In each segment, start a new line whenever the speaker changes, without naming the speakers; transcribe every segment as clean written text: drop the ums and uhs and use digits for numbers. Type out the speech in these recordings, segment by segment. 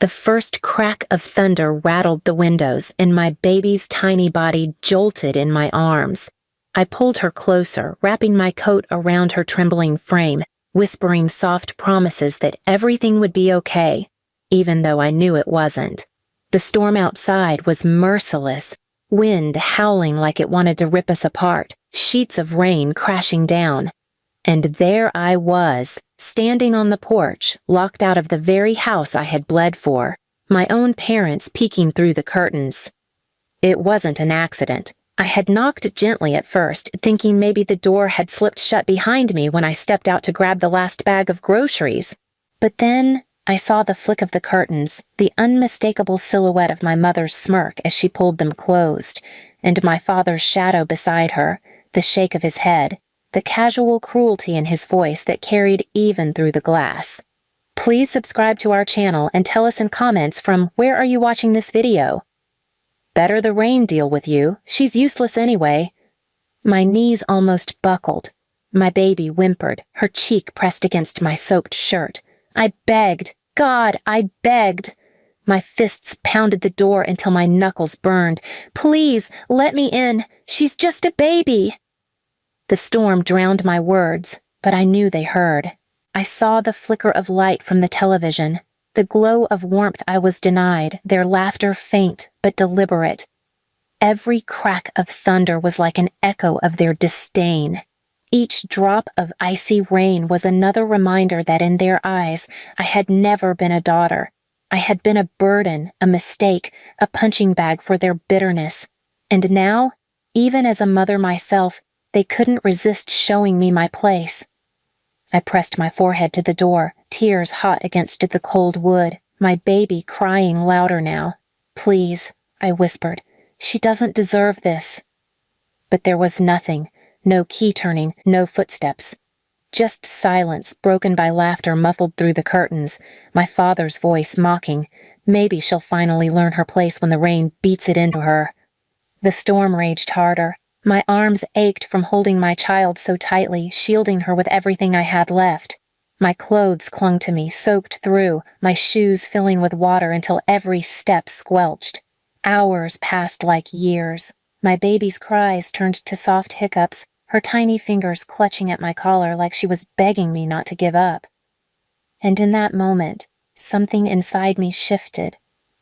The first crack of thunder rattled the windows, and my baby's tiny body jolted in my arms. I pulled her closer, wrapping my coat around her trembling frame, whispering soft promises that everything would be okay, even though I knew it wasn't. The storm outside was merciless, wind howling like it wanted to rip us apart, sheets of rain crashing down. And there I was, standing on the porch, locked out of the very house I had bled for, my own parents peeking through the curtains. It wasn't an accident. I had knocked gently at first, thinking maybe the door had slipped shut behind me when I stepped out to grab the last bag of groceries. But then I saw the flick of the curtains, the unmistakable silhouette of my mother's smirk as she pulled them closed, and my father's shadow beside her, the shake of his head, the casual cruelty in his voice that carried even through the glass. Please subscribe to our channel and tell us in comments from where are you watching this video? Better the rain deal with you. She's useless anyway. My knees almost buckled. My baby whimpered, her cheek pressed against my soaked shirt. I begged. God, I begged. My fists pounded the door until my knuckles burned. Please, let me in. She's just a baby. The storm drowned my words, but I knew they heard. I saw the flicker of light from the television, the glow of warmth I was denied, their laughter faint but deliberate. Every crack of thunder was like an echo of their disdain. Each drop of icy rain was another reminder that in their eyes I had never been a daughter. I had been a burden, a mistake, a punching bag for their bitterness. And now, even as a mother myself, they couldn't resist showing me my place. I pressed my forehead to the door, tears hot against the cold wood, my baby crying louder now. Please, I whispered, she doesn't deserve this. But there was nothing. No key turning, no footsteps. Just silence, broken by laughter muffled through the curtains, my father's voice mocking, maybe she'll finally learn her place when the rain beats it into her. The storm raged harder. My arms ached from holding my child so tightly, shielding her with everything I had left. My clothes clung to me, soaked through, my shoes filling with water until every step squelched. Hours passed like years. My baby's cries turned to soft hiccups, her tiny fingers clutching at my collar like she was begging me not to give up. And in that moment, something inside me shifted.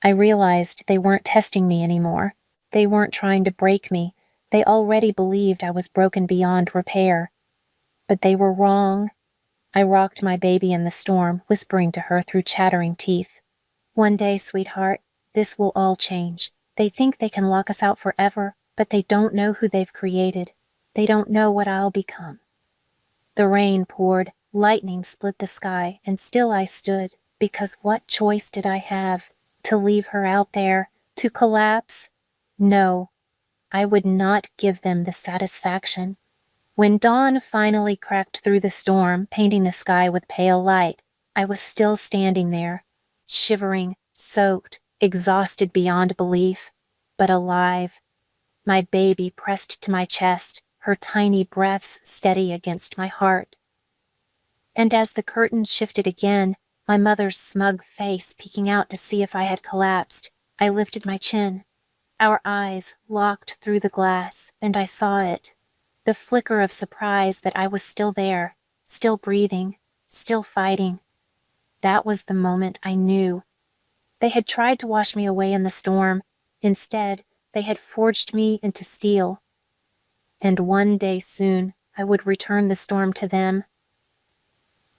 I realized they weren't testing me anymore. They weren't trying to break me. They already believed I was broken beyond repair. But they were wrong. I rocked my baby in the storm, whispering to her through chattering teeth. One day, sweetheart, this will all change. They think they can lock us out forever, but they don't know who they've created. They don't know what I'll become. The rain poured, lightning split the sky, and still I stood, because what choice did I have? To leave her out there? To collapse? No, I would not give them the satisfaction. When dawn finally cracked through the storm, painting the sky with pale light, I was still standing there, shivering, soaked, exhausted beyond belief, but alive. My baby pressed to my chest, her tiny breaths steady against my heart. And as the curtains shifted again, my mother's smug face peeking out to see if I had collapsed, I lifted my chin. Our eyes locked through the glass, and I saw it. The flicker of surprise that I was still there, still breathing, still fighting. That was the moment I knew. They had tried to wash me away in the storm. Instead, they had forged me into steel. And one day soon, I would return the storm to them.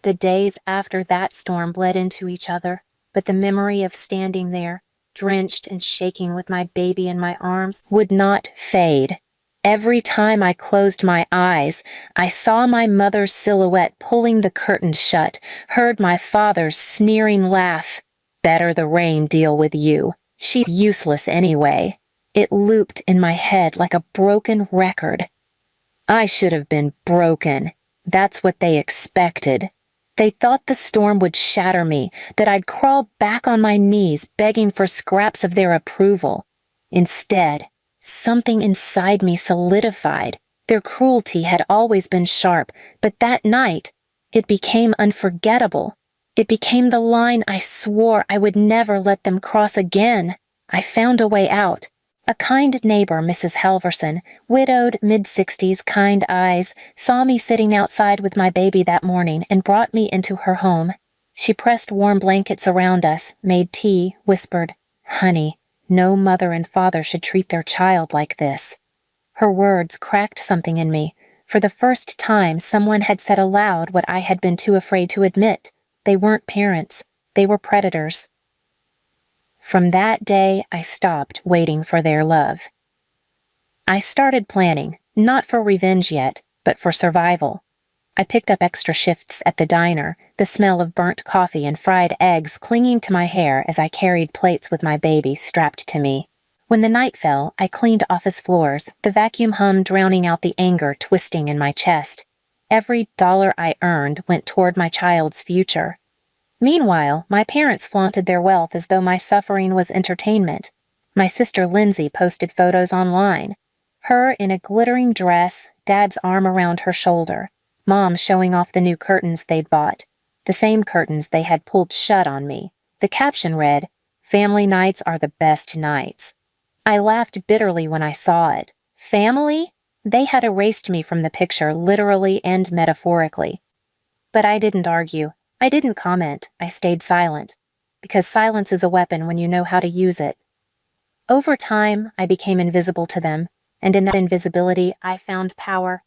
The days after that storm bled into each other, but the memory of standing there, drenched and shaking with my baby in my arms, would not fade. Every time I closed my eyes, I saw my mother's silhouette pulling the curtains shut, heard my father's sneering laugh. Better the rain deal with you. She's useless anyway. It looped in my head like a broken record. I should have been broken. That's what they expected. They thought the storm would shatter me, that I'd crawl back on my knees begging for scraps of their approval. Instead, something inside me solidified. Their cruelty had always been sharp, but that night, it became unforgettable. It became the line I swore I would never let them cross again. I found a way out. A kind neighbor, Mrs. Halverson, widowed, mid-60s, kind eyes, saw me sitting outside with my baby that morning and brought me into her home. She pressed warm blankets around us, made tea, whispered, "Honey, no mother and father should treat their child like this." Her words cracked something in me. For the first time, someone had said aloud what I had been too afraid to admit. They weren't parents. They were predators. From that day, I stopped waiting for their love. I started planning, not for revenge yet, but for survival. I picked up extra shifts at the diner, the smell of burnt coffee and fried eggs clinging to my hair as I carried plates with my baby strapped to me. When the night fell, I cleaned office floors, the vacuum hum drowning out the anger twisting in my chest. Every dollar I earned went toward my child's future. Meanwhile, my parents flaunted their wealth as though my suffering was entertainment. My sister Lindsay posted photos online. Her in a glittering dress, Dad's arm around her shoulder, Mom showing off the new curtains they'd bought, the same curtains they had pulled shut on me. The caption read, "Family nights are the best nights." I laughed bitterly when I saw it. Family? They had erased me from the picture, literally and metaphorically. But I didn't argue. I didn't comment. I stayed silent. Because silence is a weapon when you know how to use it. Over time, I became invisible to them, and in that invisibility, I found power.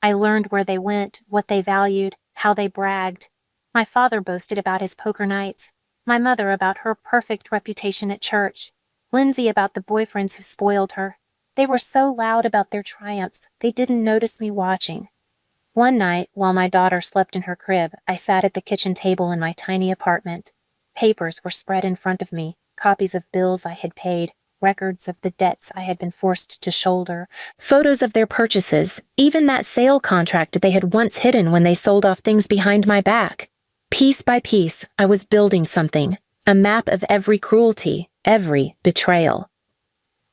I learned where they went, what they valued, how they bragged. My father boasted about his poker nights, my mother about her perfect reputation at church, Lindsay about the boyfriends who spoiled her. They were so loud about their triumphs, they didn't notice me watching. One night, while my daughter slept in her crib, I sat at the kitchen table in my tiny apartment. Papers were spread in front of me, copies of bills I had paid, records of the debts I had been forced to shoulder, photos of their purchases, even that sale contract they had once hidden when they sold off things behind my back. Piece by piece, I was building something, a map of every cruelty, every betrayal.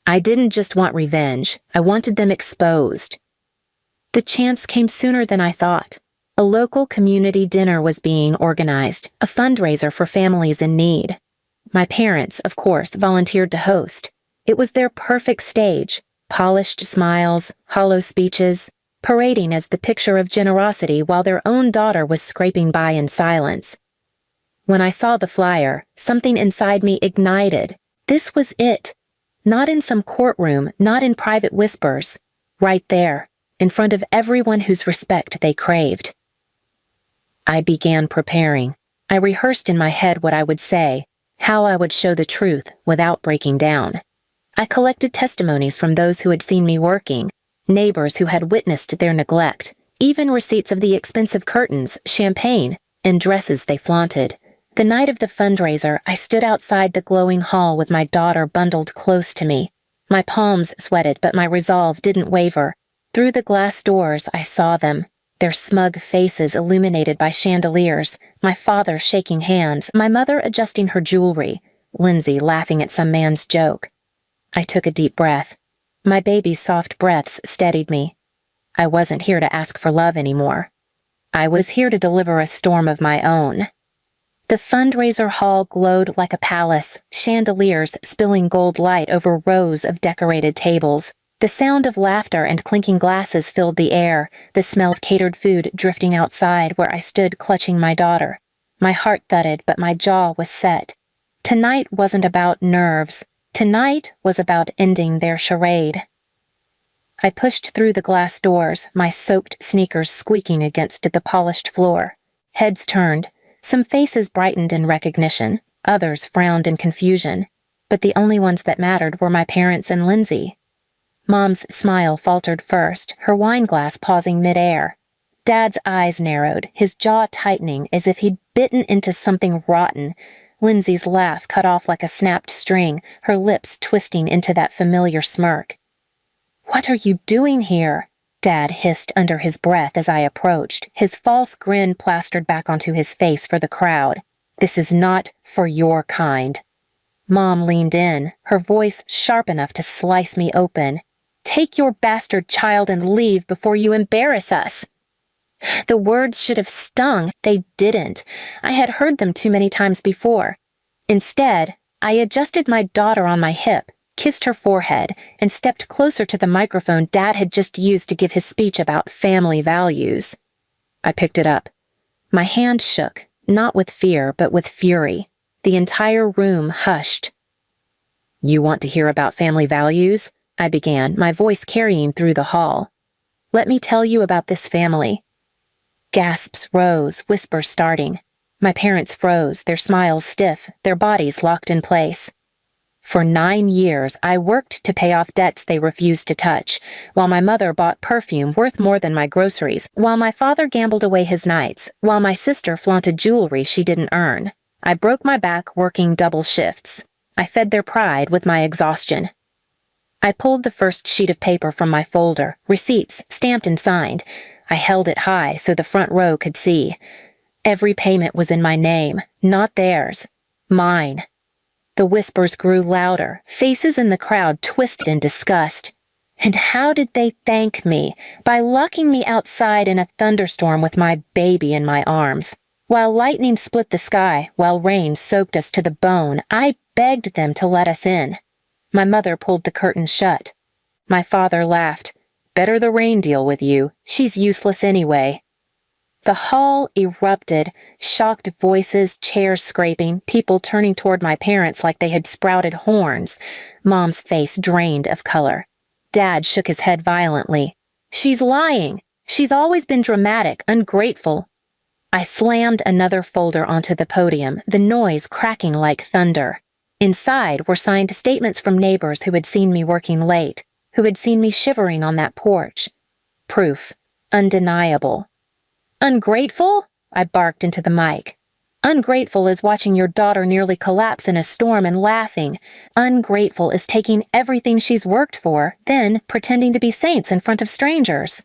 I didn't just want revenge, I wanted them exposed. The chance came sooner than I thought. A local community dinner was being organized, a fundraiser for families in need. My parents, of course, volunteered to host. It was their perfect stage, polished smiles, hollow speeches, parading as the picture of generosity while their own daughter was scraping by in silence. When I saw the flyer, something inside me ignited. This was it. Not in some courtroom, not in private whispers. Right there, in front of everyone whose respect they craved. I began preparing. I rehearsed in my head what I would say, how I would show the truth without breaking down. I collected testimonies from those who had seen me working, neighbors who had witnessed their neglect, even receipts of the expensive curtains, champagne, and dresses they flaunted. The night of the fundraiser, I stood outside the glowing hall with my daughter bundled close to me. My palms sweated, but my resolve didn't waver. Through the glass doors, I saw them, their smug faces illuminated by chandeliers, my father shaking hands, my mother adjusting her jewelry, Lindsay laughing at some man's joke. I took a deep breath. My baby's soft breaths steadied me. I wasn't here to ask for love anymore. I was here to deliver a storm of my own. The fundraiser hall glowed like a palace, chandeliers spilling gold light over rows of decorated tables. The sound of laughter and clinking glasses filled the air, the smell of catered food drifting outside where I stood clutching my daughter. My heart thudded, but my jaw was set. Tonight wasn't about nerves. Tonight was about ending their charade. I pushed through the glass doors, my soaked sneakers squeaking against the polished floor. Heads turned. Some faces brightened in recognition, others frowned in confusion, but the only ones that mattered were my parents and Lindsay. Mom's smile faltered first, her wine glass pausing midair. Dad's eyes narrowed, his jaw tightening as if he'd bitten into something rotten. Lindsay's laugh cut off like a snapped string, her lips twisting into that familiar smirk. "What are you doing here?" Dad hissed under his breath as I approached, his false grin plastered back onto his face for the crowd. "This is not for your kind." Mom leaned in, her voice sharp enough to slice me open. "Take your bastard child and leave before you embarrass us." The words should have stung. They didn't. I had heard them too many times before. Instead, I adjusted my daughter on my hip, kissed her forehead, and stepped closer to the microphone Dad had just used to give his speech about family values. I picked it up. My hand shook, not with fear, but with fury. The entire room hushed. "You want to hear about family values?" I began, my voice carrying through the hall. "Let me tell you about this family." Gasps rose, whispers starting. My parents froze, their smiles stiff, their bodies locked in place. For 9 years, I worked to pay off debts they refused to touch, while my mother bought perfume worth more than my groceries, while my father gambled away his nights, while my sister flaunted jewelry she didn't earn. I broke my back working double shifts. I fed their pride with my exhaustion. I pulled the first sheet of paper from my folder, receipts, stamped and signed. I held it high so the front row could see. Every payment was in my name, not theirs. Mine. The whispers grew louder, faces in the crowd twisted in disgust. And how did they thank me? By locking me outside in a thunderstorm with my baby in my arms. While lightning split the sky, while rain soaked us to the bone, I begged them to let us in. My mother pulled the curtains shut. My father laughed. "Better the rain deal with you. She's useless anyway." The hall erupted, shocked voices, chairs scraping, people turning toward my parents like they had sprouted horns. Mom's face drained of color. Dad shook his head violently. "She's lying. She's always been dramatic, ungrateful." I slammed another folder onto the podium, the noise cracking like thunder. Inside were signed statements from neighbors who had seen me working late, who had seen me shivering on that porch. Proof. Undeniable. "Ungrateful?" I barked into the mic. "Ungrateful is watching your daughter nearly collapse in a storm and laughing. Ungrateful is taking everything she's worked for, then pretending to be saints in front of strangers."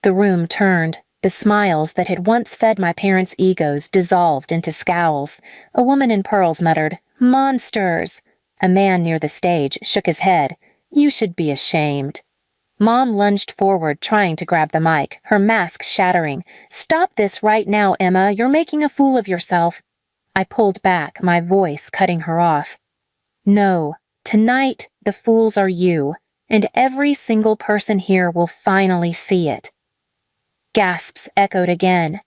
The room turned. The smiles that had once fed my parents' egos dissolved into scowls. A woman in pearls muttered, "Monsters!" A man near the stage shook his head. "You should be ashamed." Mom lunged forward, trying to grab the mic, her mask shattering. "Stop this right now, Emma. You're making a fool of yourself." I pulled back, my voice cutting her off. "No, tonight the fools are you, and every single person here will finally see it." Gasps echoed again.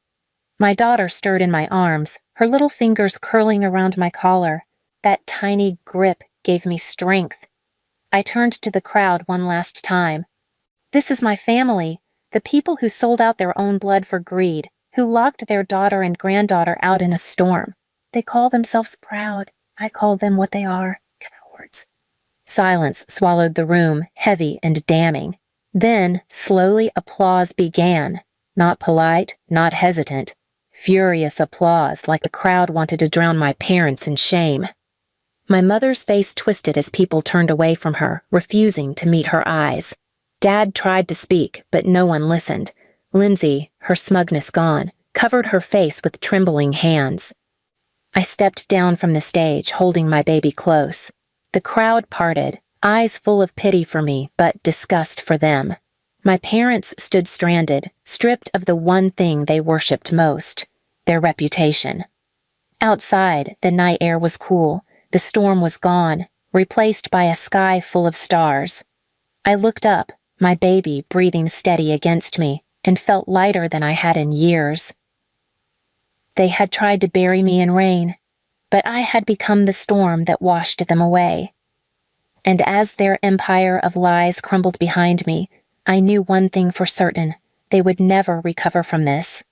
My daughter stirred in my arms, her little fingers curling around my collar. That tiny grip gave me strength. I turned to the crowd one last time. "This is my family, the people who sold out their own blood for greed, who locked their daughter and granddaughter out in a storm. They call themselves proud. I call them what they are, cowards." Silence swallowed the room, heavy and damning. Then, slowly, applause began. Not polite, not hesitant. Furious applause, like the crowd wanted to drown my parents in shame. My mother's face twisted as people turned away from her, refusing to meet her eyes. Dad tried to speak, but no one listened. Lindsay, her smugness gone, covered her face with trembling hands. I stepped down from the stage, holding my baby close. The crowd parted, eyes full of pity for me, but disgust for them. My parents stood stranded, stripped of the one thing they worshipped most, their reputation. Outside, the night air was cool. The storm was gone, replaced by a sky full of stars. I looked up, my baby breathing steady against me, and felt lighter than I had in years. They had tried to bury me in rain, but I had become the storm that washed them away. And as their empire of lies crumbled behind me, I knew one thing for certain: they would never recover from this.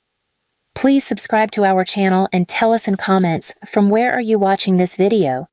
Please subscribe to our channel and tell us in comments, from where are you watching this video?